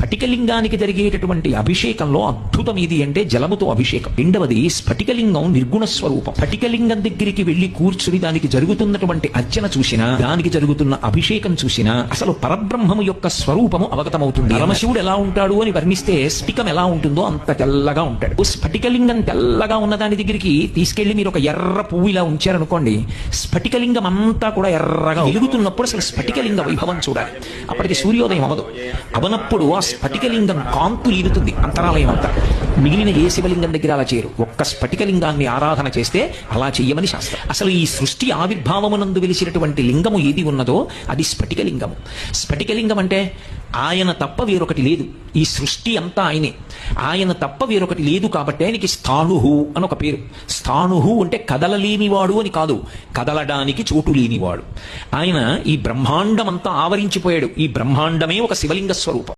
స్ఫటికలింగానికి జరిగేటటువంటి అభిషేకంలో అద్భుతం ఇది అంటే జలముతో అభిషేకం. రెండవది స్ఫటికలింగం నిర్గుణ స్వరూపం. స్ఫటికలింగం దగ్గరికి వెళ్లి కూర్చుని దానికి జరుగుతున్నటువంటి అర్చన చూసినా, దానికి జరుగుతున్న అభిషేకం చూసినా అసలు పరబ్రహ్మము యొక్క స్వరూపము అవగతమవుతుంది. పరమశివుడు ఎలా ఉంటాడు అని వర్ణిస్తే స్ఫటికం ఎలా ఉంటుందో అంత తెల్లగా ఉంటాడు. స్ఫటికలింగం తెల్లగా ఉన్న దాని దగ్గరికి తీసుకెళ్లి మీరు ఒక ఎర్ర పువ్వు ఇలా ఉంచారనుకోండి, స్ఫటికలింగం అంతా కూడా ఎర్రగా వెలుగుతున్నప్పుడు అసలు స్ఫటికలింగ వైభవం చూడాలి. అప్పటికి సూర్యోదయం అవదు. అవనప్పుడు ఆ స్ఫటికలింగం కాంతు ఈదుతుంది అంతరాలయం అంతా. మిగిలిన ఏ శివలింగం దగ్గర అలా చేయరు. ఒక్క స్ఫటికలింగాన్ని ఆరాధన చేస్తే అలా చెయ్యమని శాస్త్రం. అసలు ఈ సృష్టి ఆవిర్భావమునందు వెలిసినటువంటి లింగము ఏది ఉన్నదో అది స్ఫటికలింగము. స్ఫటికలింగం అంటే ఆయన తప్ప వేరొకటి లేదు. ఈ సృష్టి అంతా ఆయనే, ఆయన తప్ప వేరొకటి లేదు. కాబట్టి ఆయనకి స్థాణుహు అని ఒక పేరు. స్థాణుహు అంటే కదలలేనివాడు అని కాదు, కదలడానికి చోటు లేనివాడు. ఆయన ఈ బ్రహ్మాండమంతా ఆవరించిపోయాడు. ఈ బ్రహ్మాండమే ఒక శివలింగ స్వరూపం.